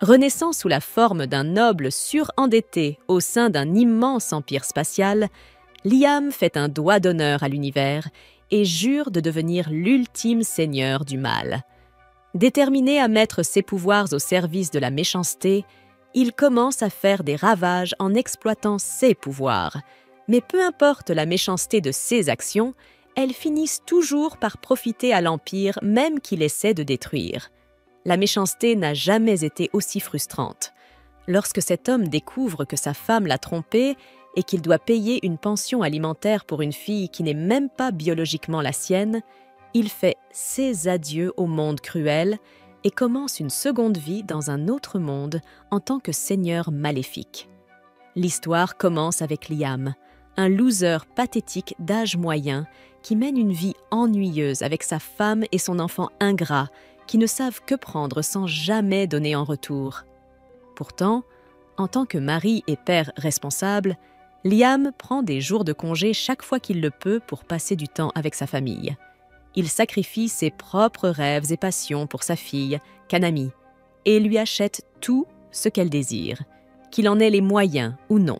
Renaissant sous la forme d'un noble surendetté au sein d'un immense empire spatial, Liam fait un doigt d'honneur à l'univers et jure de devenir l'ultime seigneur du mal. Déterminé à mettre ses pouvoirs au service de la méchanceté, il commence à faire des ravages en exploitant ses pouvoirs. Mais peu importe la méchanceté de ses actions, elles finissent toujours par profiter à l'Empire même qu'il essaie de détruire. La méchanceté n'a jamais été aussi frustrante. Lorsque cet homme découvre que sa femme l'a trompé et qu'il doit payer une pension alimentaire pour une fille qui n'est même pas biologiquement la sienne, il fait ses adieux au monde cruel et commence une seconde vie dans un autre monde en tant que seigneur maléfique. L'histoire commence avec Liam, un loser pathétique d'âge moyen qui mène une vie ennuyeuse avec sa femme et son enfant ingrat qui ne savent que prendre sans jamais donner en retour. Pourtant, en tant que mari et père responsable, Liam prend des jours de congé chaque fois qu'il le peut pour passer du temps avec sa famille. Il sacrifie ses propres rêves et passions pour sa fille, Kanami, et lui achète tout ce qu'elle désire, qu'il en ait les moyens ou non.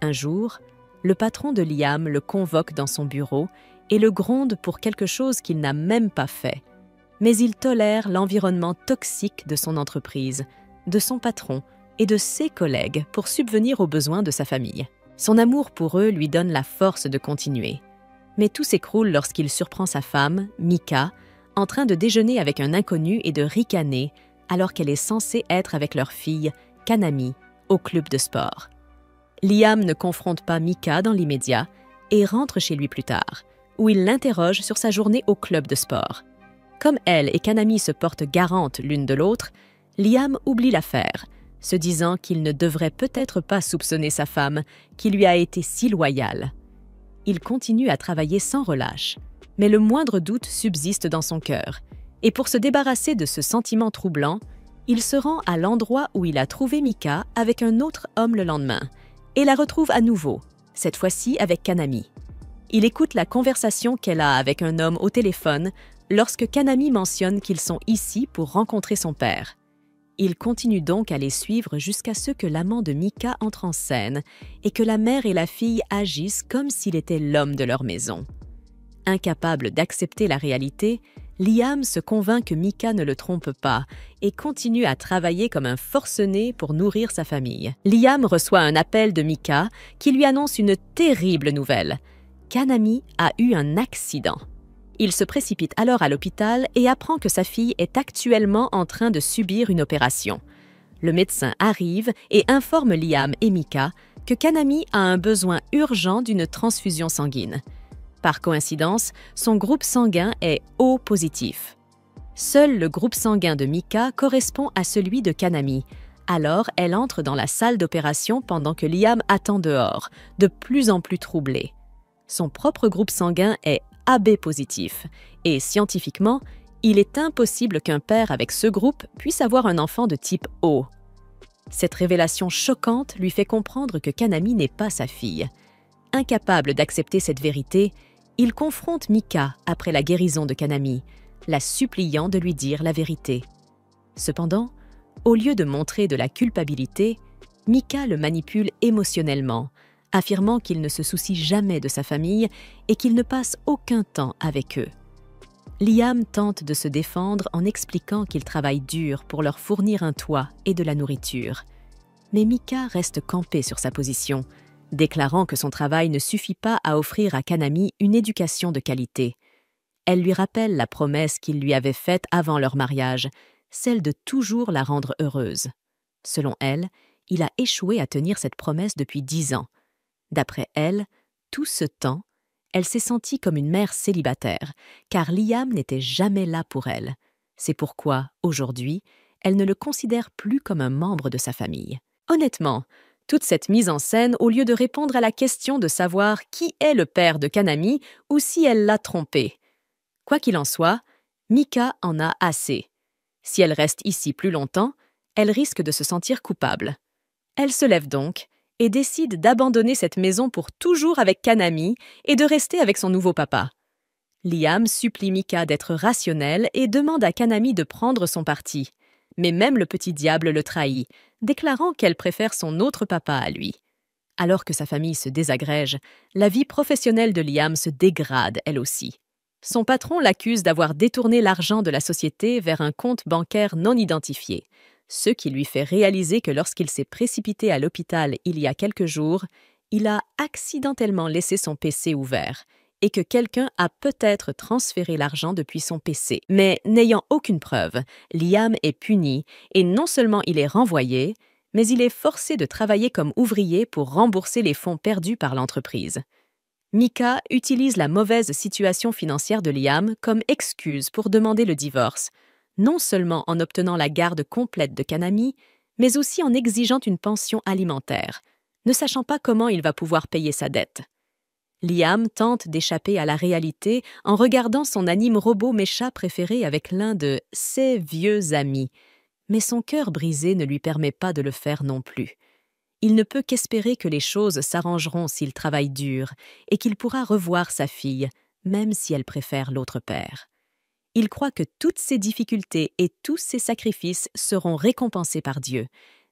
Un jour, le patron de Liam le convoque dans son bureau et le gronde pour quelque chose qu'il n'a même pas fait. Mais il tolère l'environnement toxique de son entreprise, de son patron et de ses collègues pour subvenir aux besoins de sa famille. Son amour pour eux lui donne la force de continuer. Mais tout s'écroule lorsqu'il surprend sa femme, Mika, en train de déjeuner avec un inconnu et de ricaner alors qu'elle est censée être avec leur fille, Kanami, au club de sport. Liam ne confronte pas Mika dans l'immédiat et rentre chez lui plus tard, où il l'interroge sur sa journée au club de sport. Comme elle et Kanami se portent garantes l'une de l'autre, Liam oublie l'affaire, se disant qu'il ne devrait peut-être pas soupçonner sa femme, qui lui a été si loyale. Il continue à travailler sans relâche, mais le moindre doute subsiste dans son cœur, et pour se débarrasser de ce sentiment troublant, il se rend à l'endroit où il a trouvé Mika avec un autre homme le lendemain, et la retrouve à nouveau, cette fois-ci avec Kanami. Il écoute la conversation qu'elle a avec un homme au téléphone lorsque Kanami mentionne qu'ils sont ici pour rencontrer son père. Il continue donc à les suivre jusqu'à ce que l'amant de Mika entre en scène et que la mère et la fille agissent comme s'il était l'homme de leur maison. Incapable d'accepter la réalité, Liam se convainc que Mika ne le trompe pas et continue à travailler comme un forcené pour nourrir sa famille. Liam reçoit un appel de Mika qui lui annonce une terrible nouvelle. Kanami a eu un accident. Il se précipite alors à l'hôpital et apprend que sa fille est actuellement en train de subir une opération. Le médecin arrive et informe Liam et Mika que Kanami a un besoin urgent d'une transfusion sanguine. Par coïncidence, son groupe sanguin est O positif. Seul le groupe sanguin de Mika correspond à celui de Kanami. Alors, elle entre dans la salle d'opération pendant que Liam attend dehors, de plus en plus troublé. Son propre groupe sanguin est AB positif, et scientifiquement, il est impossible qu'un père avec ce groupe puisse avoir un enfant de type O. Cette révélation choquante lui fait comprendre que Kanami n'est pas sa fille. Incapable d'accepter cette vérité, il confronte Mika après la guérison de Kanami, la suppliant de lui dire la vérité. Cependant, au lieu de montrer de la culpabilité, Mika le manipule émotionnellement, affirmant qu'il ne se soucie jamais de sa famille et qu'il ne passe aucun temps avec eux. Liam tente de se défendre en expliquant qu'il travaille dur pour leur fournir un toit et de la nourriture. Mais Mika reste campée sur sa position, déclarant que son travail ne suffit pas à offrir à Kanami une éducation de qualité. Elle lui rappelle la promesse qu'il lui avait faite avant leur mariage, celle de toujours la rendre heureuse. Selon elle, il a échoué à tenir cette promesse depuis 10 ans. D'après elle, tout ce temps, elle s'est sentie comme une mère célibataire, car Liam n'était jamais là pour elle. C'est pourquoi, aujourd'hui, elle ne le considère plus comme un membre de sa famille. Honnêtement, toute cette mise en scène, au lieu de répondre à la question de savoir qui est le père de Kanami ou si elle l'a trompé. Quoi qu'il en soit, Mika en a assez. Si elle reste ici plus longtemps, elle risque de se sentir coupable. Elle se lève donc et décide d'abandonner cette maison pour toujours avec Kanami et de rester avec son nouveau papa. Liam supplie Mika d'être rationnelle et demande à Kanami de prendre son parti. mais même le petit diable le trahit, déclarant qu'elle préfère son autre papa à lui. Alors que sa famille se désagrège, la vie professionnelle de Liam se dégrade elle aussi. Son patron l'accuse d'avoir détourné l'argent de la société vers un compte bancaire non identifié, ce qui lui fait réaliser que lorsqu'il s'est précipité à l'hôpital il y a quelques jours, il a accidentellement laissé son PC ouvert et que quelqu'un a peut-être transféré l'argent depuis son PC. Mais n'ayant aucune preuve, Liam est puni et non seulement il est renvoyé, mais il est forcé de travailler comme ouvrier pour rembourser les fonds perdus par l'entreprise. Micah utilise la mauvaise situation financière de Liam comme excuse pour demander le divorce, non seulement en obtenant la garde complète de Kanami, mais aussi en exigeant une pension alimentaire, ne sachant pas comment il va pouvoir payer sa dette. Liam tente d'échapper à la réalité en regardant son anime robot Mesha préféré avec l'un de ses vieux amis, mais son cœur brisé ne lui permet pas de le faire non plus. Il ne peut qu'espérer que les choses s'arrangeront s'il travaille dur et qu'il pourra revoir sa fille, même si elle préfère l'autre père. Il croit que toutes ses difficultés et tous ses sacrifices seront récompensés par Dieu,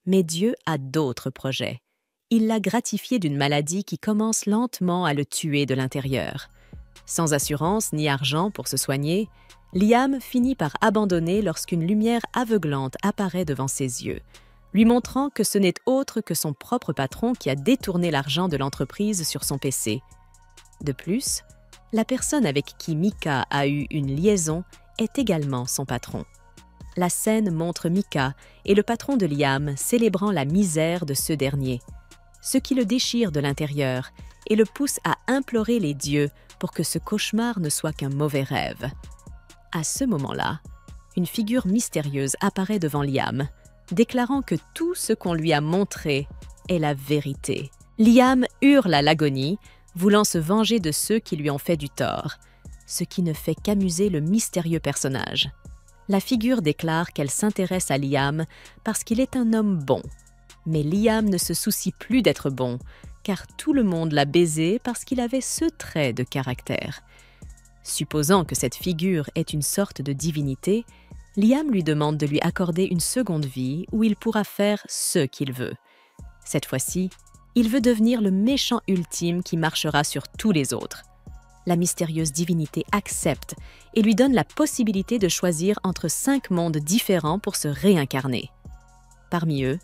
mais Dieu a d'autres projets. Il l'a gratifié d'une maladie qui commence lentement à le tuer de l'intérieur. Sans assurance ni argent pour se soigner, Liam finit par abandonner lorsqu'une lumière aveuglante apparaît devant ses yeux, lui montrant que ce n'est autre que son propre patron qui a détourné l'argent de l'entreprise sur son PC. De plus, la personne avec qui Micah a eu une liaison est également son patron. La scène montre Micah et le patron de Liam célébrant la misère de ce dernier, ce qui le déchire de l'intérieur et le pousse à implorer les dieux pour que ce cauchemar ne soit qu'un mauvais rêve. À ce moment-là, une figure mystérieuse apparaît devant Liam, déclarant que tout ce qu'on lui a montré est la vérité. Liam hurle à l'agonie, voulant se venger de ceux qui lui ont fait du tort, ce qui ne fait qu'amuser le mystérieux personnage. La figure déclare qu'elle s'intéresse à Liam parce qu'il est un homme bon. Mais Liam ne se soucie plus d'être bon, car tout le monde l'a baisé parce qu'il avait ce trait de caractère. Supposant que cette figure est une sorte de divinité, Liam lui demande de lui accorder une seconde vie où il pourra faire ce qu'il veut. Cette fois-ci, il veut devenir le méchant ultime qui marchera sur tous les autres. La mystérieuse divinité accepte et lui donne la possibilité de choisir entre 5 mondes différents pour se réincarner. Parmi eux,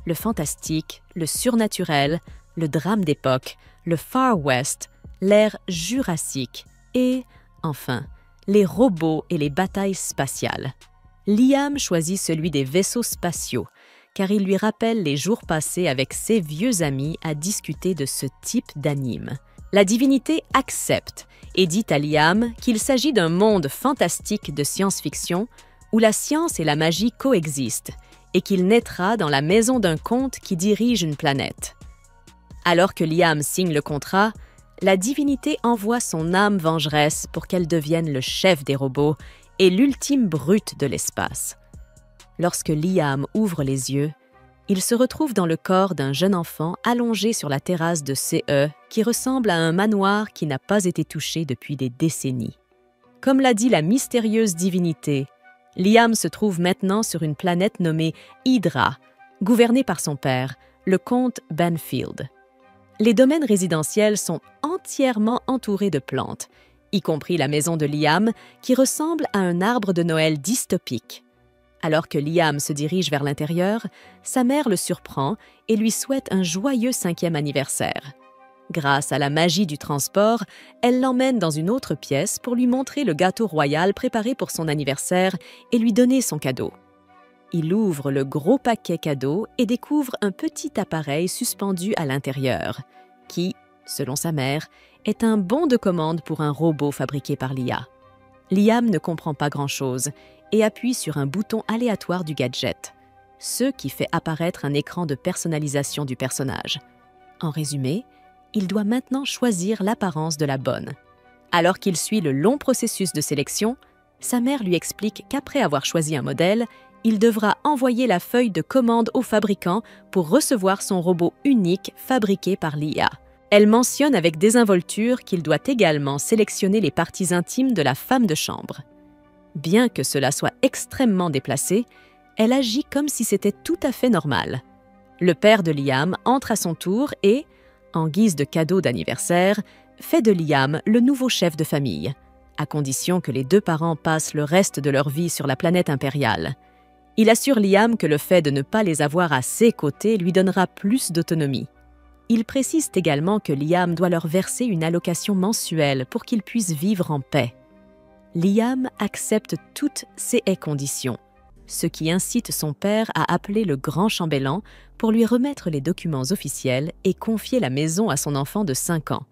le fantastique, le surnaturel, le drame d'époque, le Far West, l'ère jurassique et, enfin, les robots et les batailles spatiales. Liam choisit celui des vaisseaux spatiaux, car il lui rappelle les jours passés avec ses vieux amis à discuter de ce type d'anime. La divinité accepte et dit à Liam qu'il s'agit d'un monde fantastique de science-fiction où la science et la magie coexistent et qu'il naîtra dans la maison d'un comte qui dirige une planète. Alors que Liam signe le contrat, la divinité envoie son âme vengeresse pour qu'elle devienne le chef des robots et l'ultime brute de l'espace. Lorsque Liam ouvre les yeux, il se retrouve dans le corps d'un jeune enfant allongé sur la terrasse de CE qui ressemble à un manoir qui n'a pas été touché depuis des décennies. Comme l'a dit la mystérieuse divinité, Liam se trouve maintenant sur une planète nommée Hydra, gouvernée par son père, le comte Banfield. Les domaines résidentiels sont entièrement entourés de plantes, y compris la maison de Liam, qui ressemble à un arbre de Noël dystopique. Alors que Liam se dirige vers l'intérieur, sa mère le surprend et lui souhaite un joyeux 5e anniversaire. Grâce à la magie du transport, elle l'emmène dans une autre pièce pour lui montrer le gâteau royal préparé pour son anniversaire et lui donner son cadeau. Il ouvre le gros paquet cadeau et découvre un petit appareil suspendu à l'intérieur, qui, selon sa mère, est un bon de commande pour un robot fabriqué par l'IA. Liam ne comprend pas grand-chose et appuie sur un bouton aléatoire du gadget, ce qui fait apparaître un écran de personnalisation du personnage. En résumé, il doit maintenant choisir l'apparence de la bonne. Alors qu'il suit le long processus de sélection, sa mère lui explique qu'après avoir choisi un modèle, il devra envoyer la feuille de commande au fabricant pour recevoir son robot unique fabriqué par l'IA. Elle mentionne avec désinvolture qu'il doit également sélectionner les parties intimes de la femme de chambre. Bien que cela soit extrêmement déplacé, Elle agit comme si c'était tout à fait normal. Le père de Liam entre à son tour et, en guise de cadeau d'anniversaire, fait de Liam le nouveau chef de famille, à condition que les deux parents passent le reste de leur vie sur la planète impériale. Il assure Liam que le fait de ne pas les avoir à ses côtés lui donnera plus d'autonomie. Il précise également que Liam doit leur verser une allocation mensuelle pour qu'ils puissent vivre en paix. Liam accepte toutes ces conditions, ce qui incite son père à appeler le grand chambellan pour lui remettre les documents officiels et confier la maison à son enfant de 5 ans.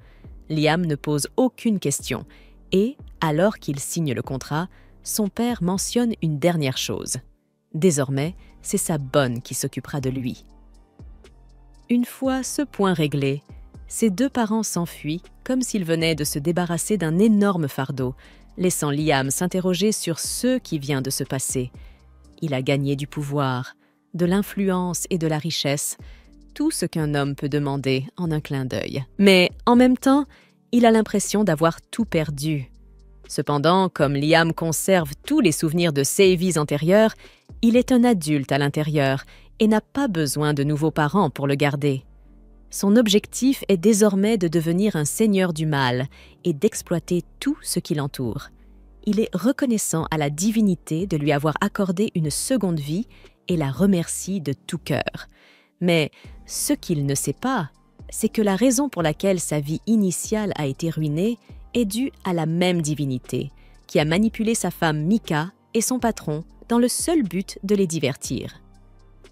Liam ne pose aucune question et, alors qu'il signe le contrat, son père mentionne une dernière chose. Désormais, c'est sa bonne qui s'occupera de lui. Une fois ce point réglé, ses deux parents s'enfuient comme s'ils venaient de se débarrasser d'un énorme fardeau, laissant Liam s'interroger sur ce qui vient de se passer. Il a gagné du pouvoir, de l'influence et de la richesse, tout ce qu'un homme peut demander en un clin d'œil. Mais en même temps, il a l'impression d'avoir tout perdu. Cependant, comme Liam conserve tous les souvenirs de ses vies antérieures, il est un adulte à l'intérieur et n'a pas besoin de nouveaux parents pour le garder. Son objectif est désormais de devenir un seigneur du mal et d'exploiter tout ce qui l'entoure. Il est reconnaissant à la divinité de lui avoir accordé une seconde vie et la remercie de tout cœur. Mais ce qu'il ne sait pas, c'est que la raison pour laquelle sa vie initiale a été ruinée est due à la même divinité, qui a manipulé sa femme Mika et son patron dans le seul but de les divertir.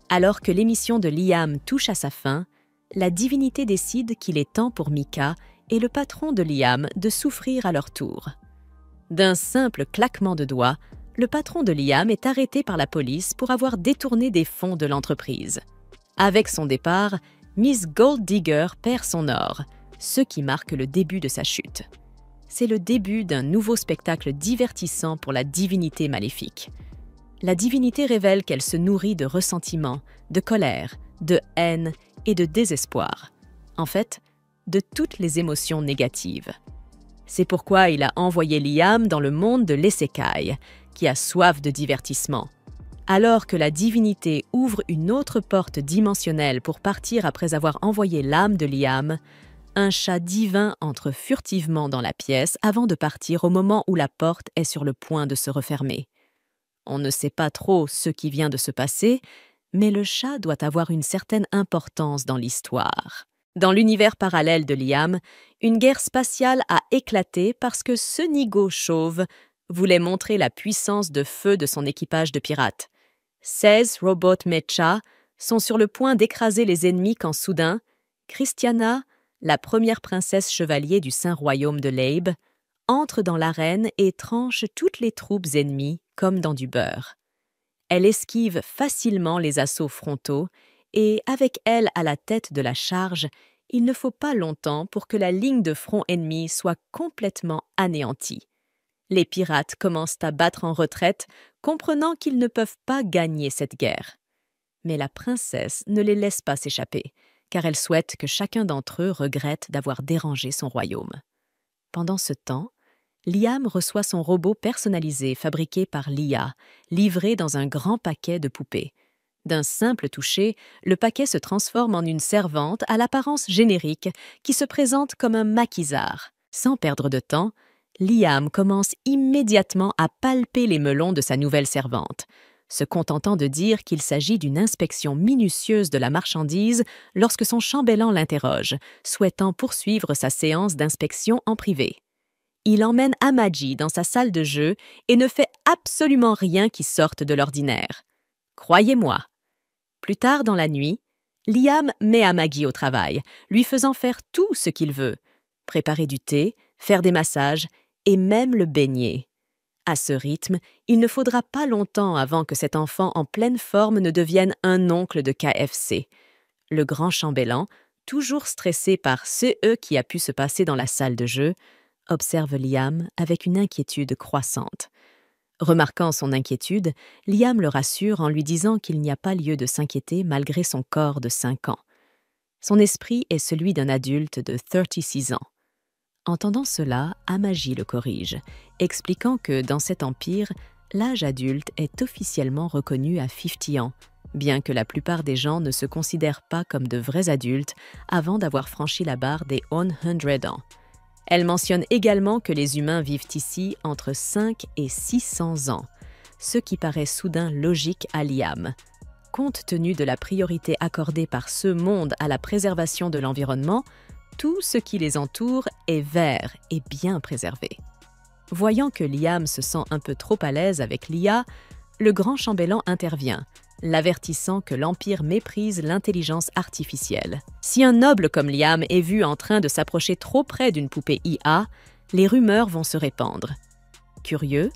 Alors que l'émission de Liam touche à sa fin, la divinité décide qu'il est temps pour Mika et le patron de Liam de souffrir à leur tour. D'un simple claquement de doigts, le patron de Liam est arrêté par la police pour avoir détourné des fonds de l'entreprise. Avec son départ, Miss Gold Digger perd son or, ce qui marque le début de sa chute. C'est le début d'un nouveau spectacle divertissant pour la divinité maléfique. La divinité révèle qu'elle se nourrit de ressentiment, de colère, de haine et de désespoir. En fait, de toutes les émotions négatives. C'est pourquoi il a envoyé Liam dans le monde de l'Isekai, qui a soif de divertissement. Alors que la divinité ouvre une autre porte dimensionnelle pour partir après avoir envoyé l'âme de Liam, un chat divin entre furtivement dans la pièce avant de partir au moment où la porte est sur le point de se refermer. On ne sait pas trop ce qui vient de se passer, mais le chat doit avoir une certaine importance dans l'histoire. Dans l'univers parallèle de Liam, une guerre spatiale a éclaté parce que ce nigo chauve voulait montrer la puissance de feu de son équipage de pirates. 16 robots mecha sont sur le point d'écraser les ennemis quand soudain, Christiana, la première princesse chevalier du Saint-Royaume de Leib, entre dans l'arène et tranche toutes les troupes ennemies comme dans du beurre. Elle esquive facilement les assauts frontaux et, avec elle à la tête de la charge, il ne faut pas longtemps pour que la ligne de front ennemie soit complètement anéantie. Les pirates commencent à battre en retraite, comprenant qu'ils ne peuvent pas gagner cette guerre. Mais la princesse ne les laisse pas s'échapper, car elle souhaite que chacun d'entre eux regrette d'avoir dérangé son royaume. Pendant ce temps, Liam reçoit son robot personnalisé fabriqué par l'IA, livré dans un grand paquet de poupées. D'un simple toucher, le paquet se transforme en une servante à l'apparence générique qui se présente comme un maquisard. Sans perdre de temps, Liam commence immédiatement à palper les melons de sa nouvelle servante, se contentant de dire qu'il s'agit d'une inspection minutieuse de la marchandise lorsque son chambellan l'interroge, souhaitant poursuivre sa séance d'inspection en privé. Il emmène Amagi dans sa salle de jeu et ne fait absolument rien qui sorte de l'ordinaire. Croyez-moi. Plus tard dans la nuit, Liam met Amagi au travail, lui faisant faire tout ce qu'il veut. Préparer du thé, faire des massages et même le baigner. À ce rythme, il ne faudra pas longtemps avant que cet enfant en pleine forme ne devienne un oncle de KFC. Le grand chambellan, toujours stressé par ce qui a pu se passer dans la salle de jeu, observe Liam avec une inquiétude croissante. Remarquant son inquiétude, Liam le rassure en lui disant qu'il n'y a pas lieu de s'inquiéter malgré son corps de 5 ans. Son esprit est celui d'un adulte de 36 ans. Entendant cela, Amagi le corrige, expliquant que dans cet empire, l'âge adulte est officiellement reconnu à 50 ans, bien que la plupart des gens ne se considèrent pas comme de vrais adultes avant d'avoir franchi la barre des 100 ans. Elle mentionne également que les humains vivent ici entre 5 et 600 ans, ce qui paraît soudain logique à Liam. Compte tenu de la priorité accordée par ce monde à la préservation de l'environnement, tout ce qui les entoure est vert et bien préservé. Voyant que Liam se sent un peu trop à l'aise avec l'IA, le grand chambellan intervient, l'avertissant que l'Empire méprise l'intelligence artificielle. Si un noble comme Liam est vu en train de s'approcher trop près d'une poupée IA, les rumeurs vont se répandre. Curieux,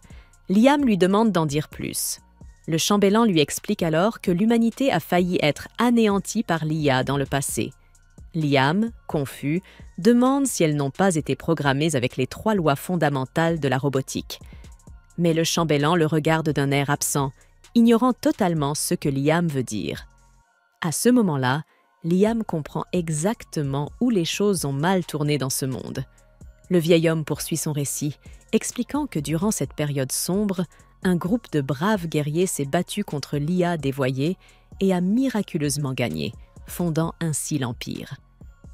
Liam lui demande d'en dire plus. Le chambellan lui explique alors que l'humanité a failli être anéantie par l'IA dans le passé. Liam, confus, demande si elles n'ont pas été programmées avec les 3 lois fondamentales de la robotique. Mais le chambellan le regarde d'un air absent, ignorant totalement ce que Liam veut dire. À ce moment-là, Liam comprend exactement où les choses ont mal tourné dans ce monde. Le vieil homme poursuit son récit, expliquant que durant cette période sombre, un groupe de braves guerriers s'est battu contre l'IA dévoyée et a miraculeusement gagné, fondant ainsi l'Empire.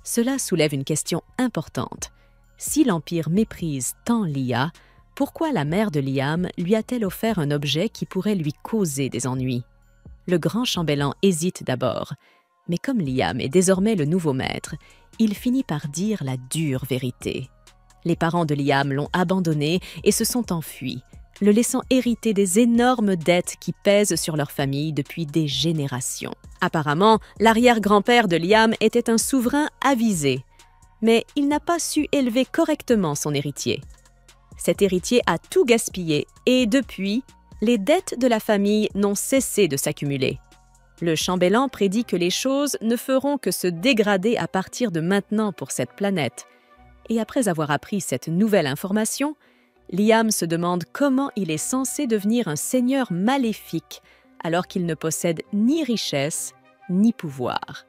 Cela soulève une question importante. Si l'Empire méprise tant l'IA, pourquoi la mère de Liam lui a-t-elle offert un objet qui pourrait lui causer des ennuis? Le grand chambellan hésite d'abord, mais comme Liam est désormais le nouveau maître, il finit par dire la dure vérité. Les parents de Liam l'ont abandonné et se sont enfuis, le laissant hériter des énormes dettes qui pèsent sur leur famille depuis des générations. Apparemment, l'arrière-grand-père de Liam était un souverain avisé, mais il n'a pas su élever correctement son héritier. Cet héritier a tout gaspillé et depuis, les dettes de la famille n'ont cessé de s'accumuler. Le chambellan prédit que les choses ne feront que se dégrader à partir de maintenant pour cette planète. Et après avoir appris cette nouvelle information, Liam se demande comment il est censé devenir un seigneur maléfique alors qu'il ne possède ni richesse ni pouvoir.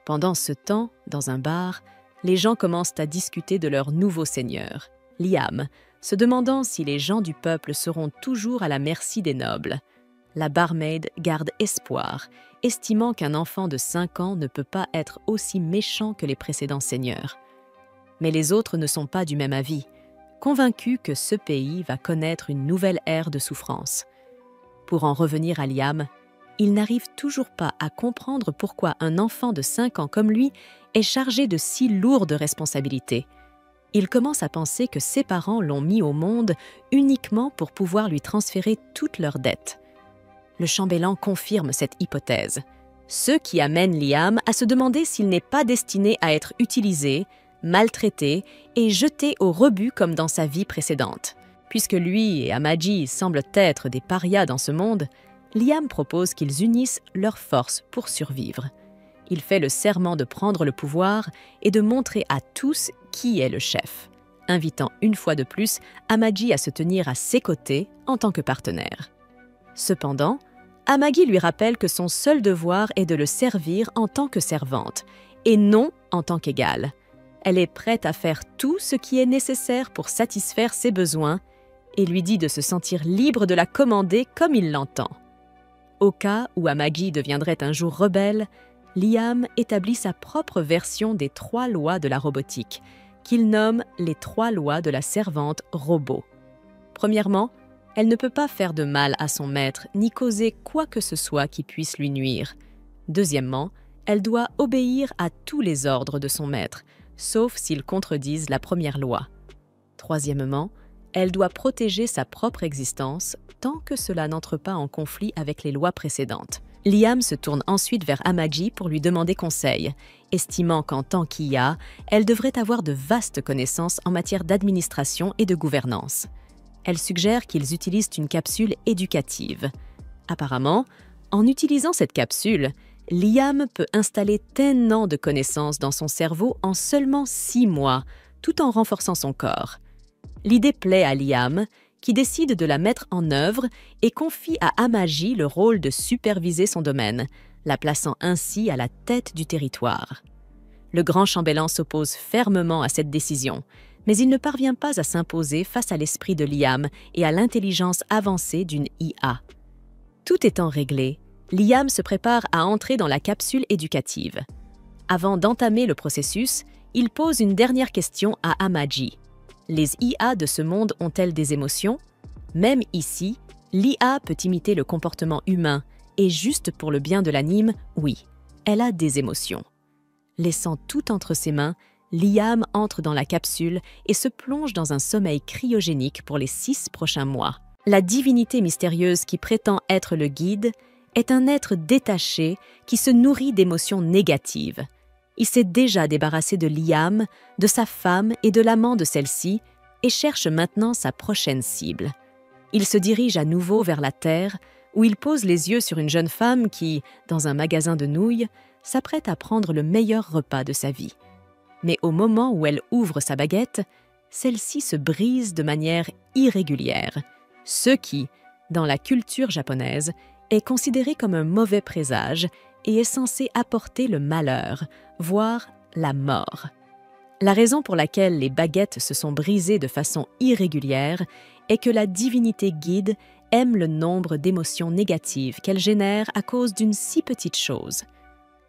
Pendant ce temps, dans un bar, les gens commencent à discuter de leur nouveau seigneur, Liam, se demandant si les gens du peuple seront toujours à la merci des nobles. La barmaid garde espoir, estimant qu'un enfant de 5 ans ne peut pas être aussi méchant que les précédents seigneurs. Mais les autres ne sont pas du même avis, convaincus que ce pays va connaître une nouvelle ère de souffrance. Pour en revenir à Liam, il n'arrive toujours pas à comprendre pourquoi un enfant de 5 ans comme lui est chargé de si lourdes responsabilités. Il commence à penser que ses parents l'ont mis au monde uniquement pour pouvoir lui transférer toutes leurs dettes. Le chambellan confirme cette hypothèse, ce qui amène Liam à se demander s'il n'est pas destiné à être utilisé, maltraité et jeté au rebut comme dans sa vie précédente. Puisque lui et Amaji semblent être des parias dans ce monde, Liam propose qu'ils unissent leurs forces pour survivre. Il fait le serment de prendre le pouvoir et de montrer à tous qui est le chef, invitant une fois de plus Amaji à se tenir à ses côtés en tant que partenaire. Cependant, Amagi lui rappelle que son seul devoir est de le servir en tant que servante, et non en tant qu'égale. Elle est prête à faire tout ce qui est nécessaire pour satisfaire ses besoins et lui dit de se sentir libre de la commander comme il l'entend. Au cas où Amagi deviendrait un jour rebelle, Liam établit sa propre version des 3 lois de la robotique, qu'il nomme les 3 lois de la servante robot. Premièrement, elle ne peut pas faire de mal à son maître ni causer quoi que ce soit qui puisse lui nuire. Deuxièmement, elle doit obéir à tous les ordres de son maître, sauf s'ils contredisent la première loi. Troisièmement, elle doit protéger sa propre existence tant que cela n'entre pas en conflit avec les lois précédentes. Liam se tourne ensuite vers Amagi pour lui demander conseil, estimant qu'en tant qu'IA, elle devrait avoir de vastes connaissances en matière d'administration et de gouvernance. Elle suggère qu'ils utilisent une capsule éducative. Apparemment, en utilisant cette capsule, Liam peut installer tellement de connaissances dans son cerveau en seulement 6 mois, tout en renforçant son corps. L'idée plaît à Liam, qui décide de la mettre en œuvre et confie à Amagi le rôle de superviser son domaine, la plaçant ainsi à la tête du territoire. Le grand chambellan s'oppose fermement à cette décision, Mais il ne parvient pas à s'imposer face à l'esprit de Liam et à l'intelligence avancée d'une IA. Tout étant réglé, Liam se prépare à entrer dans la capsule éducative. Avant d'entamer le processus, il pose une dernière question à Amaji. Les IA de ce monde ont-elles des émotions? Même ici, l'IA peut imiter le comportement humain, et juste pour le bien de l'anime, oui, elle a des émotions. Laissant tout entre ses mains, Liam entre dans la capsule et se plonge dans un sommeil cryogénique pour les 6 prochains mois. La divinité mystérieuse qui prétend être le guide est un être détaché qui se nourrit d'émotions négatives. Il s'est déjà débarrassé de Liam, de sa femme et de l'amant de celle-ci et cherche maintenant sa prochaine cible. Il se dirige à nouveau vers la Terre, où il pose les yeux sur une jeune femme qui, dans un magasin de nouilles, s'apprête à prendre le meilleur repas de sa vie. Mais au moment où elle ouvre sa baguette, celle-ci se brise de manière irrégulière, ce qui, dans la culture japonaise, est considéré comme un mauvais présage et est censé apporter le malheur, voire la mort. La raison pour laquelle les baguettes se sont brisées de façon irrégulière est que la divinité guide aime le nombre d'émotions négatives qu'elle génère à cause d'une si petite chose.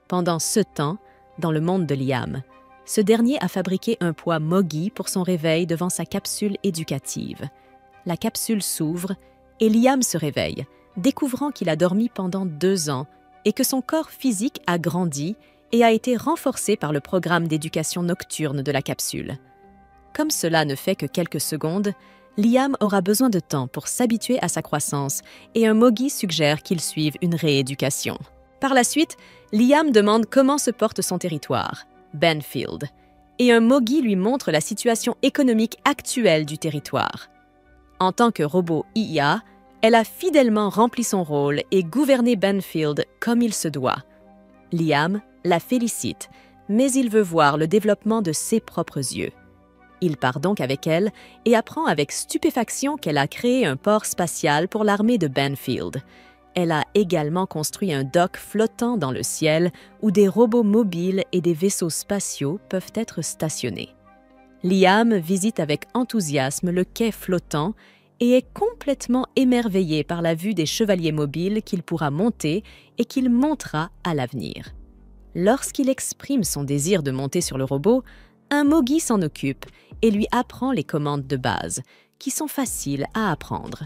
Pendant ce temps, dans le monde de Liam, ce dernier a fabriqué un poids Mogi pour son réveil devant sa capsule éducative. La capsule s'ouvre et Liam se réveille, découvrant qu'il a dormi pendant 2 ans et que son corps physique a grandi et a été renforcé par le programme d'éducation nocturne de la capsule. Comme cela ne fait que quelques secondes, Liam aura besoin de temps pour s'habituer à sa croissance et un Mogi suggère qu'il suive une rééducation. Par la suite, Liam demande comment se porte son territoire, Benfield, et un Mogi lui montre la situation économique actuelle du territoire. En tant que robot IA, elle a fidèlement rempli son rôle et gouverné Benfield comme il se doit. Liam la félicite, mais il veut voir le développement de ses propres yeux. Il part donc avec elle et apprend avec stupéfaction qu'elle a créé un port spatial pour l'armée de Benfield. Elle a également construit un dock flottant dans le ciel où des robots mobiles et des vaisseaux spatiaux peuvent être stationnés. Liam visite avec enthousiasme le quai flottant et est complètement émerveillé par la vue des chevaliers mobiles qu'il pourra monter et qu'il montera à l'avenir. Lorsqu'il exprime son désir de monter sur le robot, un Mogi s'en occupe et lui apprend les commandes de base, qui sont faciles à apprendre.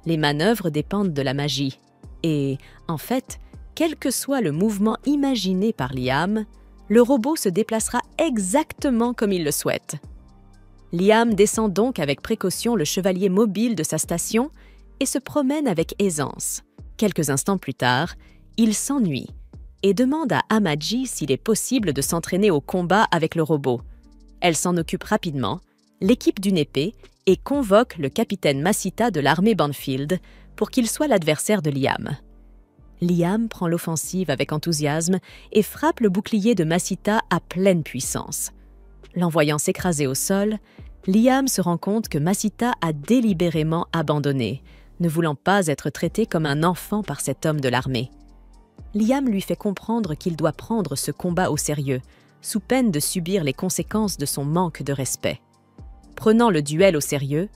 Les manœuvres dépendent de la magie, et, en fait, quel que soit le mouvement imaginé par Liam, le robot se déplacera exactement comme il le souhaite. Liam descend donc avec précaution le chevalier mobile de sa station et se promène avec aisance. Quelques instants plus tard, il s'ennuie et demande à Amaji s'il est possible de s'entraîner au combat avec le robot. Elle s'en occupe rapidement, l'équipe d'une épée, et convoque le capitaine Masita de l'armée Benfield pour qu'il soit l'adversaire de Liam. Liam prend l'offensive avec enthousiasme et frappe le bouclier de Masita à pleine puissance. L'envoyant s'écraser au sol, Liam se rend compte que Masita a délibérément abandonné, ne voulant pas être traité comme un enfant par cet homme de l'armée. Liam lui fait comprendre qu'il doit prendre ce combat au sérieux, sous peine de subir les conséquences de son manque de respect. Prenant le duel au sérieux,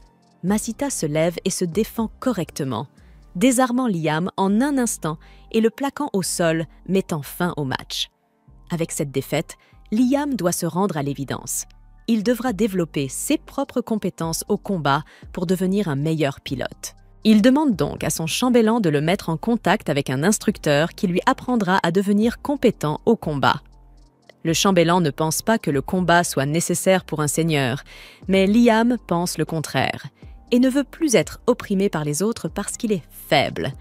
Masita se lève et se défend correctement, désarmant Liam en un instant et le plaquant au sol, mettant fin au match. Avec cette défaite, Liam doit se rendre à l'évidence. Il devra développer ses propres compétences au combat pour devenir un meilleur pilote. Il demande donc à son chambellan de le mettre en contact avec un instructeur qui lui apprendra à devenir compétent au combat. Le chambellan ne pense pas que le combat soit nécessaire pour un seigneur, mais Liam pense le contraire et ne veut plus être opprimé par les autres parce qu'il est faible.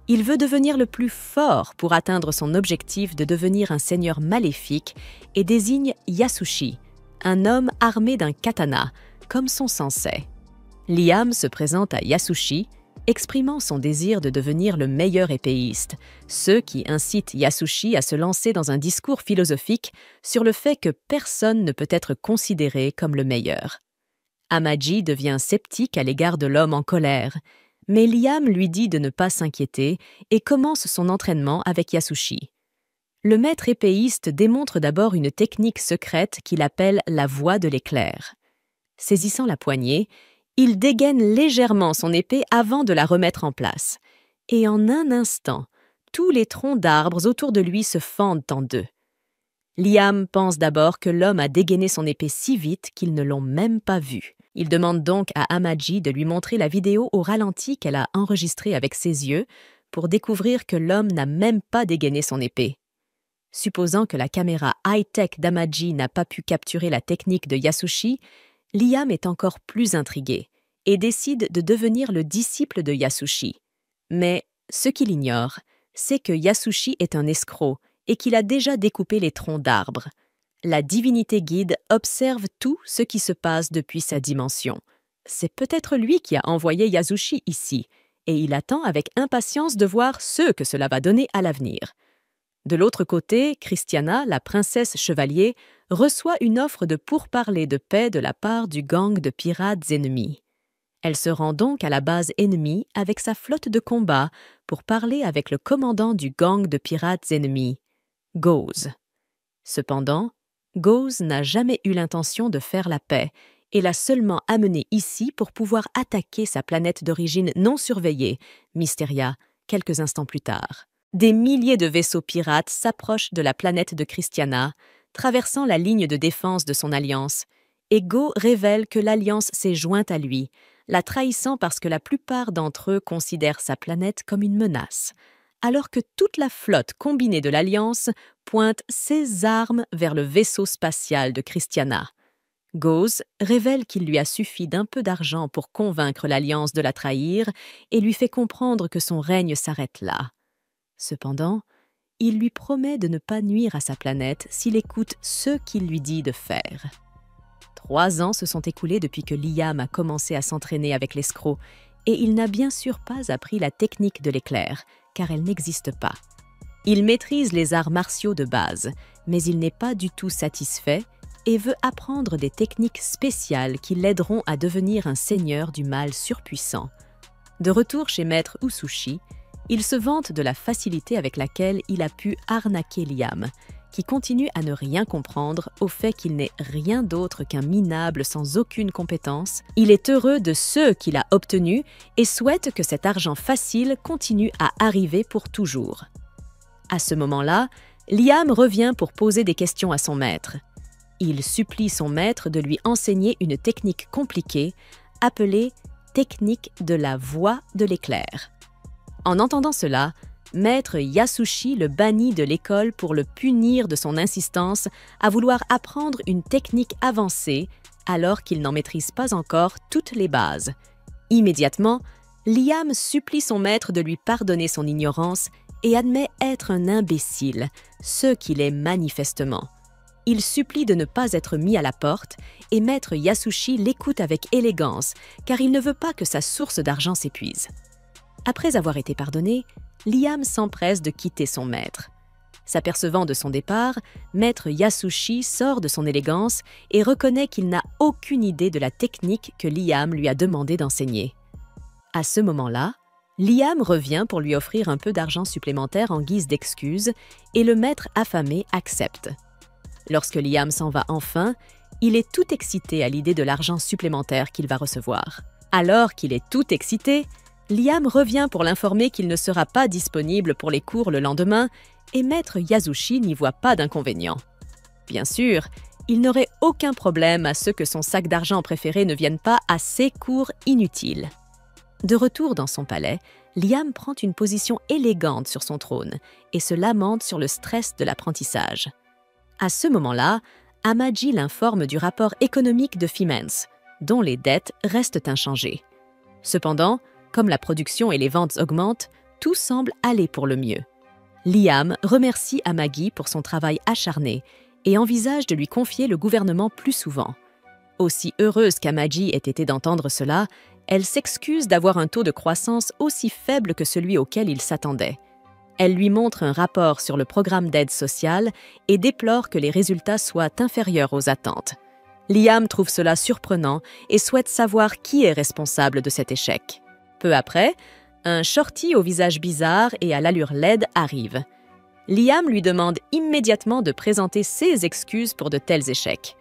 Il veut devenir le plus fort pour atteindre son objectif de devenir un seigneur maléfique et désigne Yasushi, un homme armé d'un katana, comme son sensei. Liam se présente à Yasushi, exprimant son désir de devenir le meilleur épéiste, ce qui incite Yasushi à se lancer dans un discours philosophique sur le fait que personne ne peut être considéré comme le meilleur. Amaji devient sceptique à l'égard de l'homme en colère, mais Liam lui dit de ne pas s'inquiéter et commence son entraînement avec Yasushi. Le maître épéiste démontre d'abord une technique secrète qu'il appelle la voie de l'éclair. Saisissant la poignée, il dégaine légèrement son épée avant de la remettre en place. Et en un instant, tous les troncs d'arbres autour de lui se fendent en deux. Liam pense d'abord que l'homme a dégainé son épée si vite qu'ils ne l'ont même pas vu. Il demande donc à Amaji de lui montrer la vidéo au ralenti qu'elle a enregistrée avec ses yeux pour découvrir que l'homme n'a même pas dégainé son épée. Supposant que la caméra high-tech d'Amaji n'a pas pu capturer la technique de Yasushi, Liam est encore plus intrigué et décide de devenir le disciple de Yasushi. Mais ce qu'il ignore, c'est que Yasushi est un escroc et qu'il a déjà découpé les troncs d'arbres. La divinité guide observe tout ce qui se passe depuis sa dimension. C'est peut-être lui qui a envoyé Yasushi ici, et il attend avec impatience de voir ce que cela va donner à l'avenir. De l'autre côté, Christiana, la princesse chevalier, reçoit une offre de pourparlers de paix de la part du gang de pirates ennemis. Elle se rend donc à la base ennemie avec sa flotte de combat pour parler avec le commandant du gang de pirates ennemis, Goz. Cependant, Goz n'a jamais eu l'intention de faire la paix et l'a seulement amené ici pour pouvoir attaquer sa planète d'origine non surveillée, Mysteria, quelques instants plus tard. Des milliers de vaisseaux pirates s'approchent de la planète de Christiana, traversant la ligne de défense de son alliance, et Go révèle que l'alliance s'est jointe à lui, la trahissant parce que la plupart d'entre eux considèrent sa planète comme une menace, alors que toute la flotte combinée de l'Alliance pointe ses armes vers le vaisseau spatial de Christiana. Goz révèle qu'il lui a suffi d'un peu d'argent pour convaincre l'Alliance de la trahir et lui fait comprendre que son règne s'arrête là. Cependant, il lui promet de ne pas nuire à sa planète s'il écoute ce qu'il lui dit de faire. 3 ans se sont écoulés depuis que Liam a commencé à s'entraîner avec l'escroc, et il n'a bien sûr pas appris la technique de l'éclair, car elle n'existe pas. Il maîtrise les arts martiaux de base, mais il n'est pas du tout satisfait et veut apprendre des techniques spéciales qui l'aideront à devenir un seigneur du mal surpuissant. De retour chez Maître Usushi, il se vante de la facilité avec laquelle il a pu arnaquer Liam, qui continue à ne rien comprendre au fait qu'il n'est rien d'autre qu'un minable sans aucune compétence. Il est heureux de ce qu'il a obtenu et souhaite que cet argent facile continue à arriver pour toujours. À ce moment-là, Liam revient pour poser des questions à son maître. Il supplie son maître de lui enseigner une technique compliquée appelée « technique de la voie de l'éclair ». En entendant cela, Maître Yasushi le bannit de l'école pour le punir de son insistance à vouloir apprendre une technique avancée alors qu'il n'en maîtrise pas encore toutes les bases. Immédiatement, Liam supplie son maître de lui pardonner son ignorance et admet être un imbécile, ce qu'il est manifestement. Il supplie de ne pas être mis à la porte et Maître Yasushi l'écoute avec élégance car il ne veut pas que sa source d'argent s'épuise. Après avoir été pardonné, Liam s'empresse de quitter son maître. S'apercevant de son départ, Maître Yasushi sort de son élégance et reconnaît qu'il n'a aucune idée de la technique que Liam lui a demandé d'enseigner. À ce moment-là, Liam revient pour lui offrir un peu d'argent supplémentaire en guise d'excuse et le maître affamé accepte. Lorsque Liam s'en va enfin, il est tout excité à l'idée de l'argent supplémentaire qu'il va recevoir. Alors qu'il est tout excité, Liam revient pour l'informer qu'il ne sera pas disponible pour les cours le lendemain et Maître Yasushi n'y voit pas d'inconvénient. Bien sûr, il n'aurait aucun problème à ce que son sac d'argent préféré ne vienne pas à ses cours inutiles. De retour dans son palais, Liam prend une position élégante sur son trône et se lamente sur le stress de l'apprentissage. À ce moment-là, Amaji l'informe du rapport économique de Fimance, dont les dettes restent inchangées. Cependant, comme la production et les ventes augmentent, tout semble aller pour le mieux. Liam remercie Amagi pour son travail acharné et envisage de lui confier le gouvernement plus souvent. Aussi heureuse qu'Amagi ait été d'entendre cela, elle s'excuse d'avoir un taux de croissance aussi faible que celui auquel il s'attendait. Elle lui montre un rapport sur le programme d'aide sociale et déplore que les résultats soient inférieurs aux attentes. Liam trouve cela surprenant et souhaite savoir qui est responsable de cet échec. Peu après, un shorty au visage bizarre et à l'allure laide arrive. Liam lui demande immédiatement de présenter ses excuses pour de tels échecs.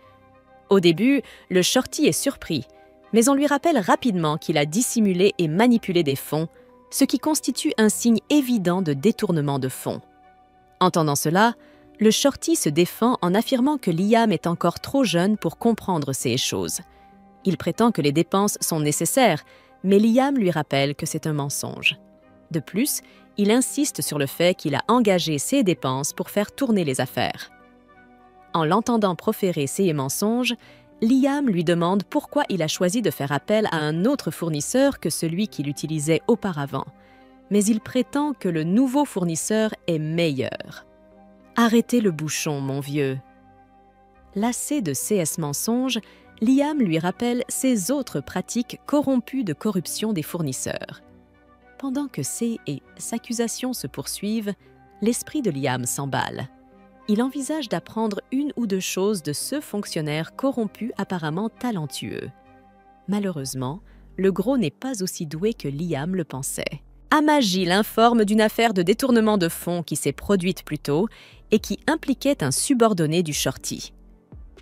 Au début, le shorty est surpris, mais on lui rappelle rapidement qu'il a dissimulé et manipulé des fonds, ce qui constitue un signe évident de détournement de fonds. Entendant cela, le shorty se défend en affirmant que Liam est encore trop jeune pour comprendre ces choses. Il prétend que les dépenses sont nécessaires, mais Liam lui rappelle que c'est un mensonge. De plus, il insiste sur le fait qu'il a engagé ces dépenses pour faire tourner les affaires. En l'entendant proférer ces mensonges, Liam lui demande pourquoi il a choisi de faire appel à un autre fournisseur que celui qu'il utilisait auparavant. Mais il prétend que le nouveau fournisseur est meilleur. « Arrêtez le bouchon, mon vieux !» Lassé de ces mensonges, Liam lui rappelle ses autres pratiques corrompues de corruption des fournisseurs. Pendant que ces accusations se poursuivent, l'esprit de Liam s'emballe. Il envisage d'apprendre une ou deux choses de ce fonctionnaire corrompu apparemment talentueux. Malheureusement, le gros n'est pas aussi doué que Liam le pensait. Amaji l'informe d'une affaire de détournement de fonds qui s'est produite plus tôt et qui impliquait un subordonné du shorty.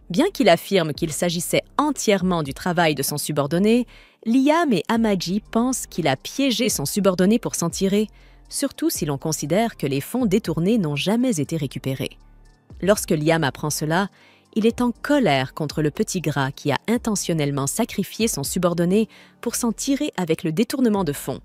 Bien qu'il affirme qu'il s'agissait entièrement du travail de son subordonné, Liam et Amaji pensent qu'il a piégé son subordonné pour s'en tirer, surtout si l'on considère que les fonds détournés n'ont jamais été récupérés. Lorsque Liam apprend cela, il est en colère contre le petit gras qui a intentionnellement sacrifié son subordonné pour s'en tirer avec le détournement de fonds.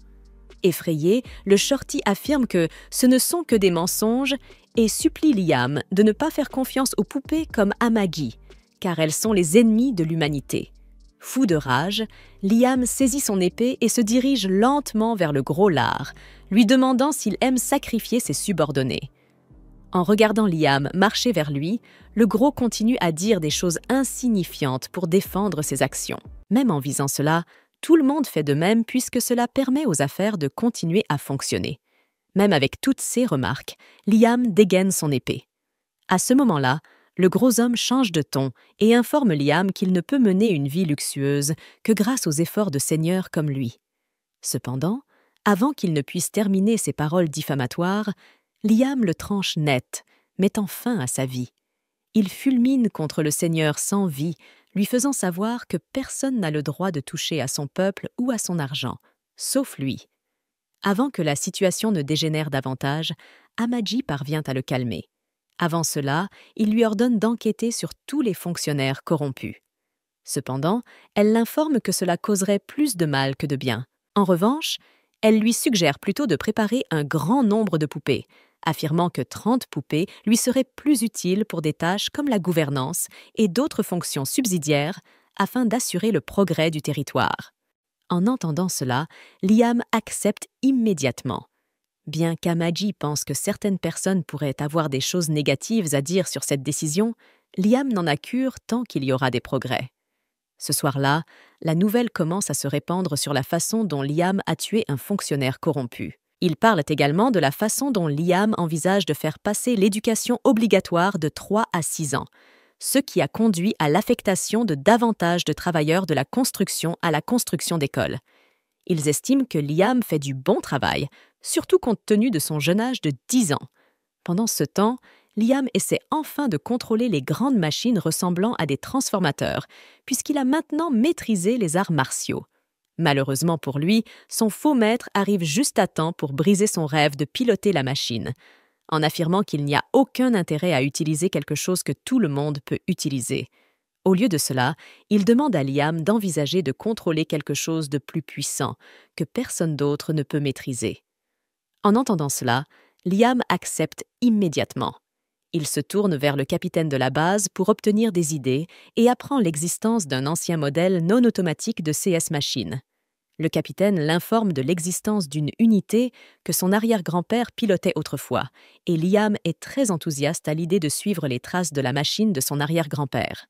Effrayé, le shorty affirme que ce ne sont que des mensonges et supplie Liam de ne pas faire confiance aux poupées comme Amaji, car elles sont les ennemies de l'humanité. Fou de rage, Liam saisit son épée et se dirige lentement vers le gros lard, lui demandant s'il aime sacrifier ses subordonnés. En regardant Liam marcher vers lui, le gros continue à dire des choses insignifiantes pour défendre ses actions. Même en visant cela, tout le monde fait de même puisque cela permet aux affaires de continuer à fonctionner. Même avec toutes ces remarques, Liam dégaine son épée. À ce moment-là, le gros homme change de ton et informe Liam qu'il ne peut mener une vie luxueuse que grâce aux efforts de seigneurs comme lui. Cependant, avant qu'il ne puisse terminer ses paroles diffamatoires, Liam le tranche net, mettant fin à sa vie. Il fulmine contre le seigneur sans vie, lui faisant savoir que personne n'a le droit de toucher à son peuple ou à son argent, sauf lui. Avant que la situation ne dégénère davantage, Amaji parvient à le calmer. Avant cela, il lui ordonne d'enquêter sur tous les fonctionnaires corrompus. Cependant, elle l'informe que cela causerait plus de mal que de bien. En revanche, elle lui suggère plutôt de préparer un grand nombre de poupées, affirmant que 30 poupées lui seraient plus utiles pour des tâches comme la gouvernance et d'autres fonctions subsidiaires afin d'assurer le progrès du territoire. En entendant cela, Liam accepte immédiatement. Bien qu'Amaji pense que certaines personnes pourraient avoir des choses négatives à dire sur cette décision, Liam n'en a cure tant qu'il y aura des progrès. Ce soir-là, la nouvelle commence à se répandre sur la façon dont Liam a tué un fonctionnaire corrompu. Ils parlent également de la façon dont Liam envisage de faire passer l'éducation obligatoire de 3 à 6 ans, ce qui a conduit à l'affectation de davantage de travailleurs de la construction à la construction d'écoles. Ils estiment que Liam fait du bon travail, surtout compte tenu de son jeune âge de 10 ans. Pendant ce temps, Liam essaie enfin de contrôler les grandes machines ressemblant à des transformateurs, puisqu'il a maintenant maîtrisé les arts martiaux. Malheureusement pour lui, son faux maître arrive juste à temps pour briser son rêve de piloter la machine, en affirmant qu'il n'y a aucun intérêt à utiliser quelque chose que tout le monde peut utiliser. Au lieu de cela, il demande à Liam d'envisager de contrôler quelque chose de plus puissant, que personne d'autre ne peut maîtriser. En entendant cela, Liam accepte immédiatement. Il se tourne vers le capitaine de la base pour obtenir des idées et apprend l'existence d'un ancien modèle non automatique de CS Machine. Le capitaine l'informe de l'existence d'une unité que son arrière-grand-père pilotait autrefois, et Liam est très enthousiaste à l'idée de suivre les traces de la machine de son arrière-grand-père.